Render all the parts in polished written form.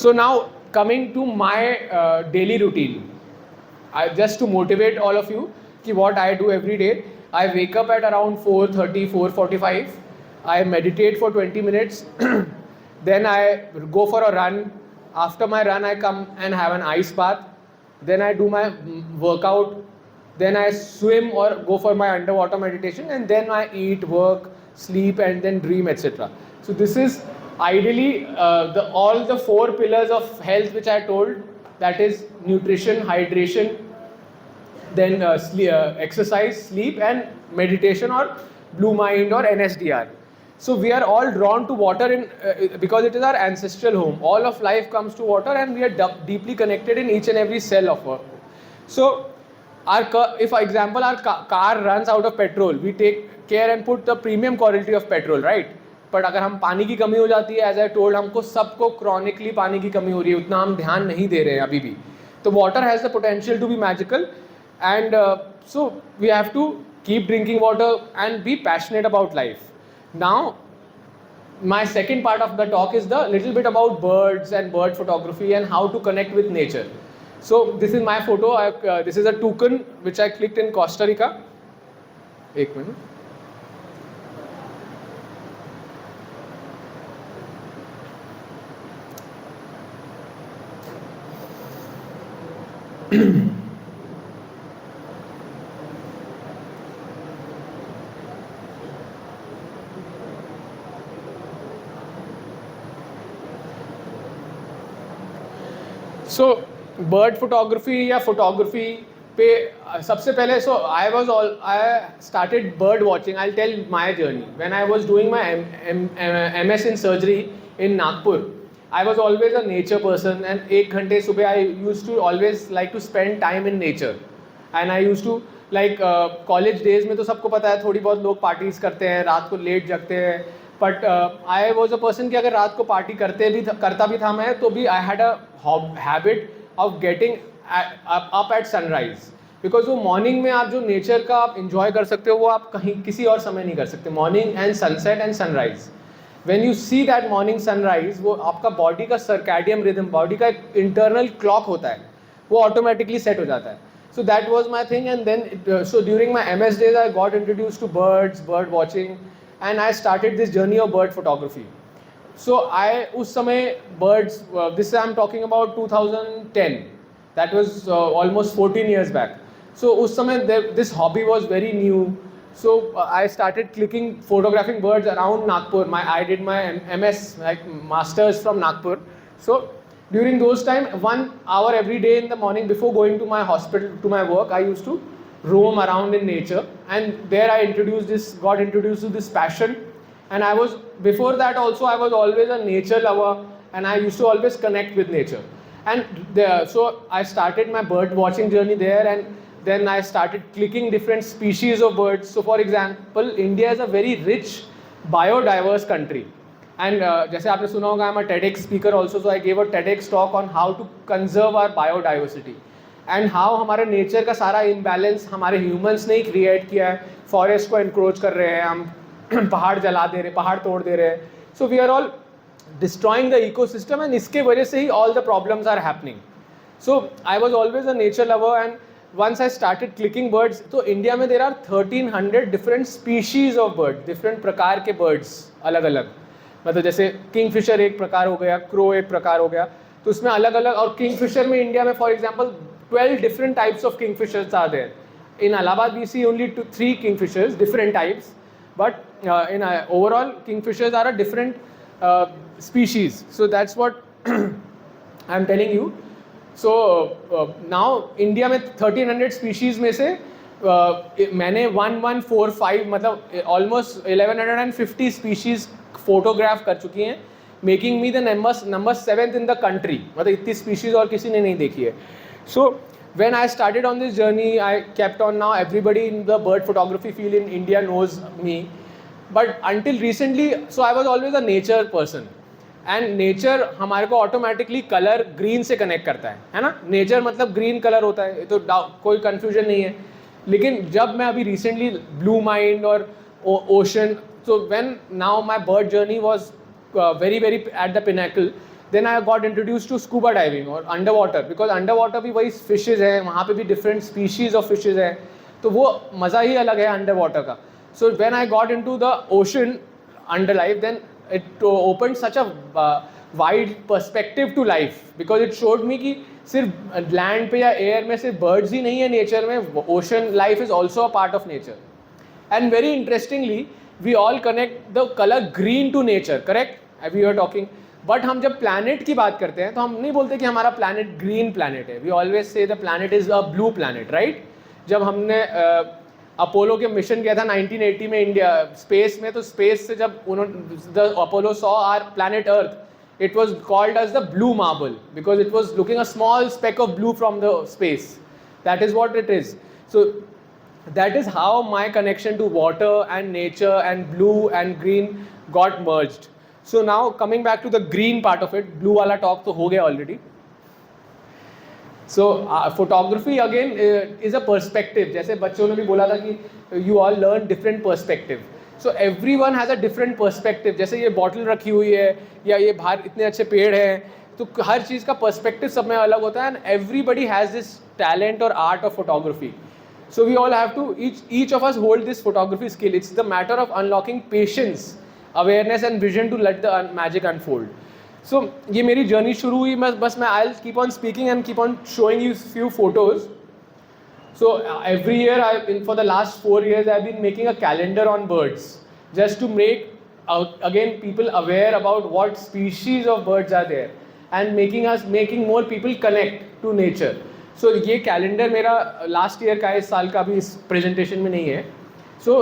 So now coming to my daily routine, just to motivate all of you, कि what I do every day, I wake up at around 4:30, 4:45. I meditate for 20 minutes. Then I go for a run. After my run, I come and have an ice bath. Then I do my workout. Then I swim or go for my underwater meditation, and then I eat, work, sleep, and then dream, etc. So this is ideally all the four pillars of health which I told. That is nutrition, hydration, then exercise, sleep, and meditation or blue mind or NSDR. So we are all drawn to water because it is our ancestral home. All of life comes to water, and we are deeply connected in each and every cell of it. So if for example our car runs out of petrol, we take care and put the premium quality of petrol, right? But अगर हम पानी की कमी हो जाती है, as I told, हमको सबको क्रॉनिकली पानी की कमी हो रही है, उतना हम ध्यान नहीं दे रहे हैं अभी भी. तो water has the potential to be magical, and so we have to keep drinking water and be passionate about life. Now my second part of the talk is the little bit about birds and bird photography and how to connect with nature. So this is my photo. This is a toucan which I clicked in Costa Rica. एक मिनट. So bird photography या photography पे सबसे पहले I started bird watching. I tell my journey. When I was doing my MS in surgery in Nagpur, I was always a nature person, and एक घंटे सुबह I used to always like to spend time in nature, and I used to like college days में तो सबको पता है थोड़ी बहुत लोग पार्टीज करते हैं, रात को लेट जगते हैं, but I was a person कि अगर रात को पार्टी करता भी था मैं, तो भी I had a habit of getting up at sunrise, because वो मॉर्निंग में आप जो नेचर का आप इंजॉय कर सकते हो वो आप कहीं किसी और समय नहीं कर सकते. Morning and sunset and sunrise, when you see that morning sunrise, वो आपका बॉडी का सर्कैडियम रिदम, बॉडी का एक इंटरनल क्लॉक होता है, वो ऑटोमेटिकली सेट हो जाता है. So that was my thing, and then so during my MS days I got introduced to birds, bird watching, and I started this journey of bird photography. So उस समय birds, this I'm talking about 2010, that was almost 14 years back. So उस समय this hobby was very new. So I started photographing birds around Nagpur. I did my MS, like masters from Nagpur. So during those time, 1 hour every day in the morning before going to my hospital, to my work, I used to roam around in nature, and there I got introduced to this passion. And before that also I was always a nature lover, and I used to always connect with nature. And so I started my bird watching journey there, and then I started clicking different species of birds. So for example, India is a very rich biodiverse country. And जैसे आपने सुना होगा, I'm a TEDx speaker also, so I gave a TEDx talk on how to conserve our biodiversity and how हमारे nature का सारा imbalance हमारे humans ने ही create किया है. फॉरेस्ट को encroach कर रहे हैं हम, पहाड़ जला दे रहे, पहाड़ तोड़ दे रहे हैं. So we are all destroying the ecosystem, and इसके वजह से ही all the problems are happening. So I was always a nature lover, and once I started clicking birds, तो इंडिया में there are 1300 different species of birds, different प्रकार के birds अलग अलग. मतलब जैसे किंगफिशर एक प्रकार हो गया, क्रो एक प्रकार हो गया, तो उसमें अलग अलग. और किंगफिशर में इंडिया में for example 12 different types of kingfishers are there. In Allahabad we see only 3 kingfishers, different types, but in overall kingfishers are a different species. So that's what I am telling you. So now India में 1300 species में से मैंने 1145 मतलब almost 1150 species photograph कर चुकी हैं, making me the number 7th in the country. मतलब इतनी स्पीशीज़ और किसी ने नहीं देखी है. सो when I started on this journey, I kept on. Now everybody in the bird photography field in India knows me, but until recently, so I was always a nature person. And nature हमारे को automatically colour green से connect करता है ना. Nature मतलब green colour होता है, तो कोई कन्फ्यूजन नहीं है. लेकिन जब मैं अभी रिसेंटली ब्लू माइंड और ocean, so when now my bird journey was very at the pinnacle, Then I got introduced to scuba diving or underwater, because underwater भी वही fishes है, वहाँ पे भी different species of fishes है, तो वो मज़ा ही अलग है underwater का. So when I got into the ocean under life, then it opened such a wide perspective to life, because it showed me कि सिर्फ land पे या air में सिर्फ birds ही नहीं है nature में, ocean life is also a part of nature. And very interestingly, we all connect the color green to nature, correct? We were talking. But हम जब प्लैनेट की बात करते हैं तो हम नहीं बोलते कि हमारा प्लैनेट ग्रीन प्लैनेट है. We always say the planet is a blue planet, right? जब हमने अपोलो के मिशन किया था 1980 में इंडिया स्पेस में, तो स्पेस से जब उन्होंने the Apollo saw our planet earth, it was called as the blue marble because it was looking a small speck of blue from the space. That is what it is. So that is how my connection to water and nature and blue and green got merged. So now coming back to the green part of it, blue wala talk to ho gaya already. So photography again is a perspective. जैसे बच्चों ने भी बोला था कि you all learn different perspective. So everyone has a different perspective. जैसे ये bottle रखी हुई है या ये बाहर इतने अच्छे पेड़ हैं, तो हर चीज़ का perspective सब में अलग होता है. And everybody has this talent or art of photography. So we all have to, each of us hold this photography skill. It's the matter of unlocking patience, awareness and vision to let the magic unfold. So ये मेरी journey शुरू हुई, बस मैं I'll keep on speaking and keep on showing you few photos. So every year for the last 4 years I've been making a calendar on birds, just to make again people aware about what species of birds are there and making more people connect to nature. So ये calendar मेरा last year का है, इस साल का भी इस presentation में नहीं है. So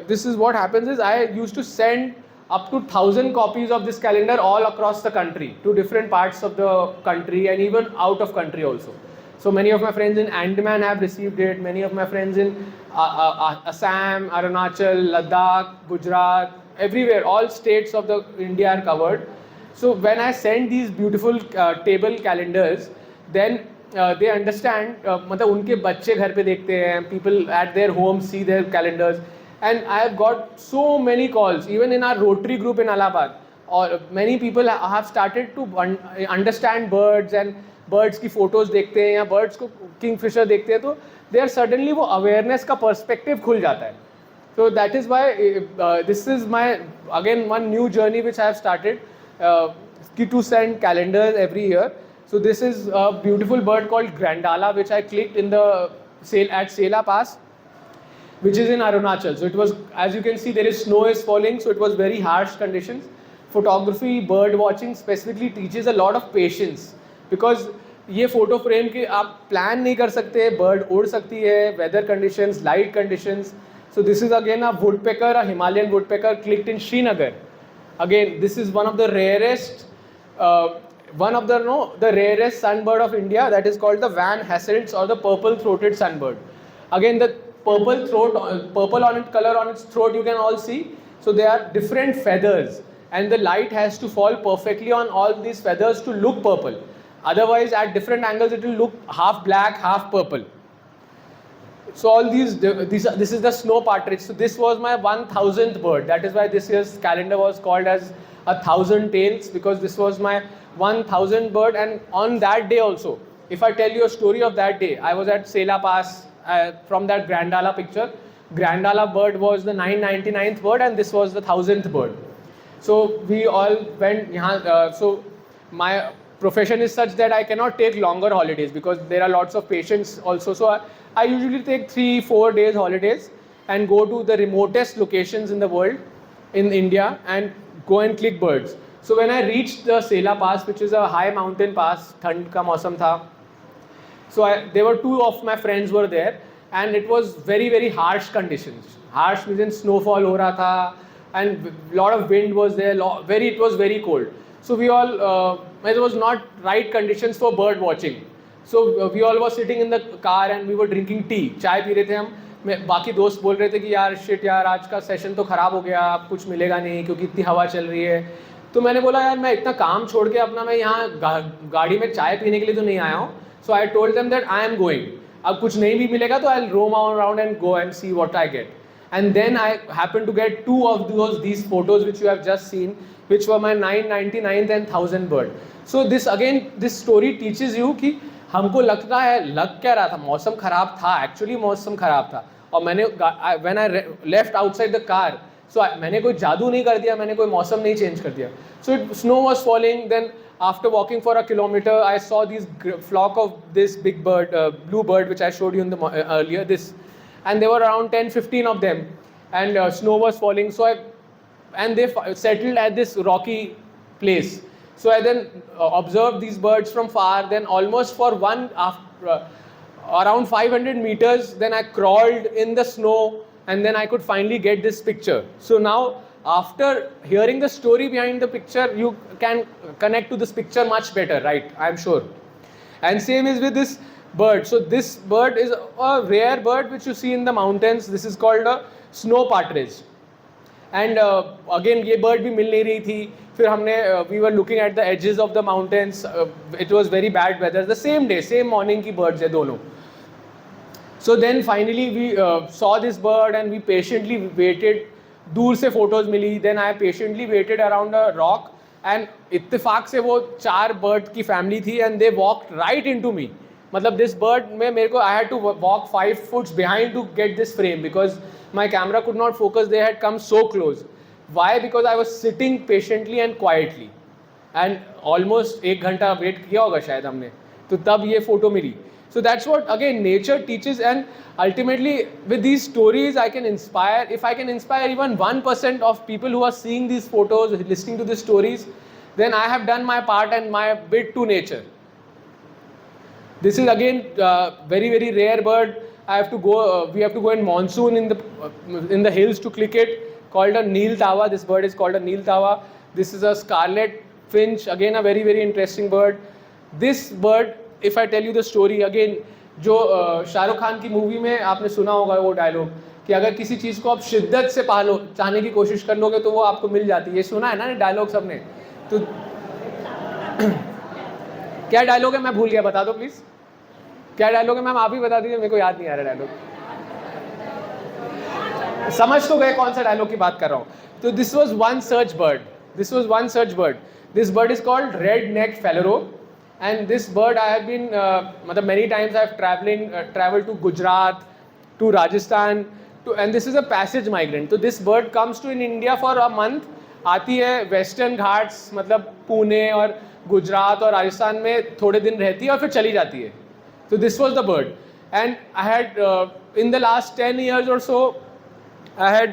this is what happens is I used to send up to 1,000 copies of this calendar all across the country to different parts of the country and even out of country also. So many of my friends in Andaman have received it, many of my friends in Assam, Arunachal, Ladakh, Gujarat, everywhere, all states of the India are covered. So when I send these beautiful table calendars, then they understand, मतलब उनके बच्चे घर पे देखते हैं, people at their home see their calendars, and I have got so many calls, even in our Rotary group in Allahabad, or many people have started to understand birds and birds की photos देखते हैं या birds को kingfisher देखते हैं, तो they are suddenly वो awareness का perspective खुल जाता है. So that is why this is my again one new journey which I have started to send calendars every year. So this is a beautiful bird called Grandala, which I clicked in the at Sela Pass, which is in Arunachal. So it was, as you can see, there is snow is falling, so it was very harsh conditions. Photography, bird watching specifically teaches a lot of patience, because ये photo frame के आप plan नहीं कर सकते, bird उड़ सकती है, weather conditions, light conditions. So this is again a woodpecker, a Himalayan woodpecker clicked in Srinagar. Again, this is one of the rarest, the rarest sunbird of India, that is called the Van Hasselt's or the purple-throated sunbird. Again, the purple on it, color on its throat you can all see. So there are different feathers, and the light has to fall perfectly on all these feathers to look purple. Otherwise, at different angles, it will look half black, half purple. So all this is the snow partridge. So this was my 1,000th bird. That is why this year's calendar was called as 1,000 tails, because this was my 1,000th bird. And on that day also, if I tell you a story of that day, I was at Sela Pass. From that Grandala picture, Grandala bird was the 999th bird, and this was the 1,000th bird. So we all went. So my profession is such that I cannot take longer holidays because there are lots of patients also. So I usually take 3-4 days holidays and go to the remotest locations in the world, in India, and go and click birds. So when I reached the Sela Pass, which is a high mountain pass, ठंड का मौसम था. So there were 2 of my friends were there, and it was very, very harsh conditions. Harsh means snowfall हो रहा था, and lot of wind was there. It was very cold. So we all, it was not right conditions for bird watching. So we all were sitting in the car and we were drinking tea. चाय P रहे थे हम. बाकी दोस्त बोल रहे थे कि यार शिट यार, आज का सेशन तो ख़राब हो गया, अब कुछ मिलेगा नहीं क्योंकि इतनी हवा चल रही है. तो मैंने बोला यार मैं इतना काम छोड़ के अपना मैं यहाँ गाड़ी में चाय पीने के लिए तो नहीं आया हूँ. So I told them that I am going. अब कुछ नहीं भी मिलेगा तो I'll roam around and go and see what I get. And then I happened to get 2 of these photos which you have just seen. which were my 999th and 1000th bird. So this story teaches you कि हमको लगता है, लग क्या रहा था, मौसम ख़राब था, एक्चुअली मौसम ख़राब था, और मैंने when I left outside the car, so मैंने कोई जादू नहीं कर दिया, मैंने कोई मौसम नहीं चेंज कर दिया. So snow was falling. Then after walking for a kilometer, I saw these flock of this big bird, blue bird, which I showed you in the earlier. This, and there were around 10-15 of them, and snow was falling. So and they settled at this rocky place. So I then observed these birds from far. Then almost for around 500 meters, then I crawled in the snow, and then I could finally get this picture. So now, after hearing the story behind the picture, you can connect to this picture much better, right? I'm sure. And same is with this bird. So this bird is a rare bird which you see in the mountains. This is called a snow partridge. And again, ये bird भी मिल नहीं रही थी. फिर हमने we were looking at the edges of the mountains. It was very bad weather. The same day, same morning की birds है दोनों. So then finally we saw this bird and we patiently waited. दूर से photos milli. Then I patiently waited around a rock and इत्तेफाक से वो 4 bird की family थी and they walked right into me. मतलब this bird में मेरे को I had to walk 5 foot behind to get this frame because my camera could not focus. They had come so close. Why? Because I was sitting patiently and quietly. And almost 1 घंटा wait किया होगा शायद हमने. तो तब ये photo milli. So that's what again nature teaches, and ultimately with these stories I can inspire. If I can inspire even 1% of people who are seeing these photos, listening to these stories, then I have done my part and my bit to nature. This is again very rare bird. I have to go. We have to go in monsoon in the hills to click it. Called a Neel Tawa. This bird is called a Neel Tawa. This is a scarlet finch. Again a very interesting bird. This bird, if I tell you the story again, जो शाहरुख खान की movie में आपने सुना होगा वो dialogue कि अगर किसी चीज़ को आप शिद्दत से चाहने की कोशिश कर लोगे तो वो आपको मिल जाती है. ये सुना है ना डायलॉग सबने? तो क्या डायलॉग है? मैं भूल गया, बता दो प्लीज़. क्या डायलॉग है मैम? आप ही बता दीजिए, मेरे को याद नहीं आ रहा डायलॉग. समझ तो गए कौन सा डायलॉग की बात कर रहा हूँ. तो दिस वॉज वन सर्च bird. This bird is called red neck phalarope. And this bird I have been, many times I have traveled to Gujarat, to Rajasthan, and this is a passage migrant. So this bird comes to in India for a month, आती है Western Ghats, मतलब पुणे और गुजरात और राजस्थान में थोड़े दिन रहती है और फिर चली जाती है. So this was the bird, and I had in the last 10 years or so, I had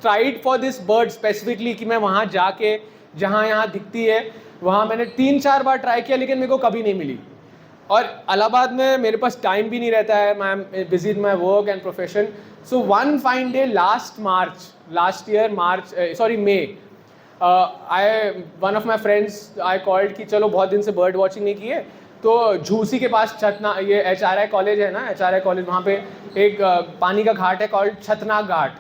tried for this bird specifically कि मैं वहाँ जाके जहाँ यहाँ दिखती है वहाँ मैंने 3-4 बार ट्राई किया लेकिन मेरे को कभी नहीं मिली. और इलाहाबाद में मेरे पास टाइम भी नहीं रहता है. मैं am busy in my work and profession. So one fine day last year may, one of my friends I called कि चलो बहुत दिन से बर्ड वॉचिंग नहीं की है, तो झूसी के पास ये HRI कॉलेज है ना, HRI कॉलेज, वहाँ पे एक पानी का घाट है कॉल्ड छतनाग घाट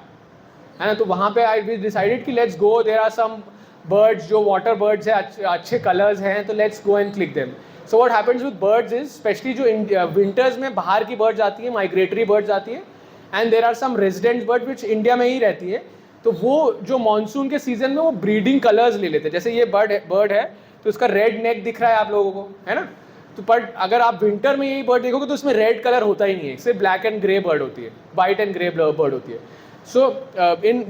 है ना. तो वहाँ पे आई डिसाइडेड कि let's go. There are some birds जो वाटर बर्ड्स हैं, अच्छे कलर्स हैं, तो let's go and click them. So what happens with birds is specially जो विंटर्स में बाहर की बर्ड्स आती हैं, माइग्रेटरी बर्ड्स आती हैं, and there are some resident bird which India में ही रहती है. तो वो जो मानसून के सीजन में वो ब्रीडिंग कलर्स ले लेते हैं. जैसे ये बर्ड है तो उसका रेड नेक दिख रहा है आप लोगों को, है ना. तो बट अगर आप विंटर में यही बर्ड देखोगे तो उसमें रेड कलर होता ही नहीं है, सिर्फ ब्लैक एंड ग्रे बर्ड होती है, वाइट एंड ग्रे बर्ड होती है. So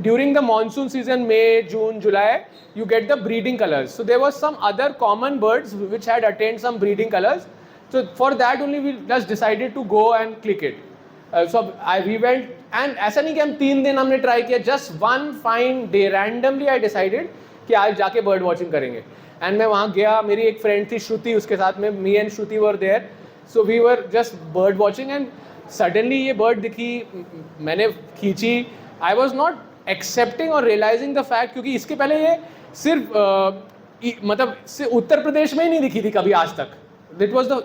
during the monsoon season, May, June, July, you get the breeding colors. So there was some other common birds which had attained some breeding colors. So for that only we just decided to go and click it. We went, and ऐसा नहीं कि हम 3 दिन हमने try किया. Just one fine day randomly I decided कि आज जाके bird watching करेंगे. And मैं वहाँ गया, मेरी एक friend थी श्रुति, उसके साथ में me and Shruti were there. So we were just bird watching and suddenly ये bird दिखी, मैंने खींची. I was not accepting or realizing the fact, क्योंकि इसके पहले ये सिर्फ उत्तर प्रदेश में ही नहीं दिखी थी कभी आज तक.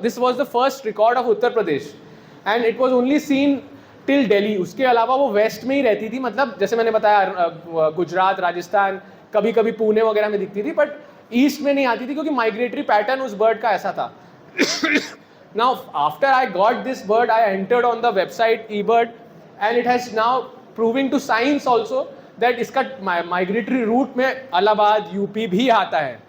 This was the first record of Uttar Pradesh, and it was only seen till Delhi. उसके अलावा वो वेस्ट में ही रहती थी, मतलब जैसे मैंने बताया गुजरात, राजस्थान, कभी कभी पुणे वगैरह में दिखती थी, बट ईस्ट में नहीं आती थी क्योंकि माइग्रेटरी पैटर्न उस बर्ड का ऐसा था. Now after I got this bird, I entered on the website eBird, and it has now proving to science also that इसका माइग्रेटरी रूट में इलाहाबाद यूपी भी आता है.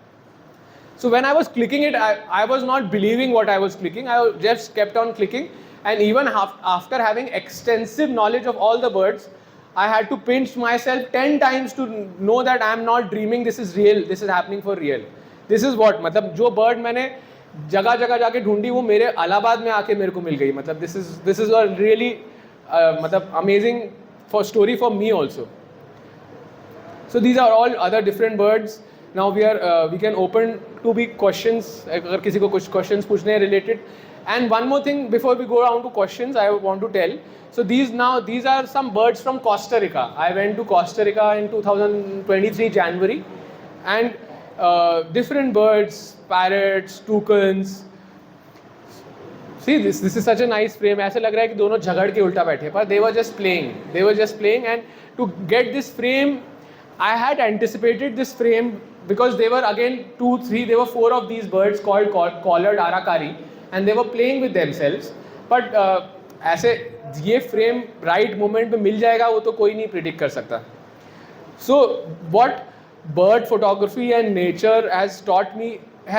So when I was clicking it, I was not believing what I was clicking. I just kept on clicking, and even after having extensive knowledge of all the birds, I had to pinch myself 10 times to know that I am not dreaming. This is real. This is happening for real. This is what, मतलब जो bird मैंने जगह जगह जाके ढूंढी वो मेरे इलाहाबाद में आके मेरे को मिल गई. मतलब this is a really मतलब amazing for story for me also. So these are all other different birds. Now we can open to be questions. अगर किसी को कुछ questions पूछने हैं related. And one more thing before we go down to questions, I want to tell. So these are some birds from Costa Rica. I went to Costa Rica in 2023 January, and different birds, parrots, toucans. See this is such a nice frame. ऐसा लग रहा है कि दोनों झगड़ के उल्टा बैठे, पर they were just playing, and to get this frame, I had anticipated this frame because there were again 2, 3, there were 4 of these birds called collared aracari, and they were playing with themselves. But ऐसे ये frame right moment में मिल जाएगा वो तो कोई नहीं predict कर सकता. So what bird photography and nature has taught me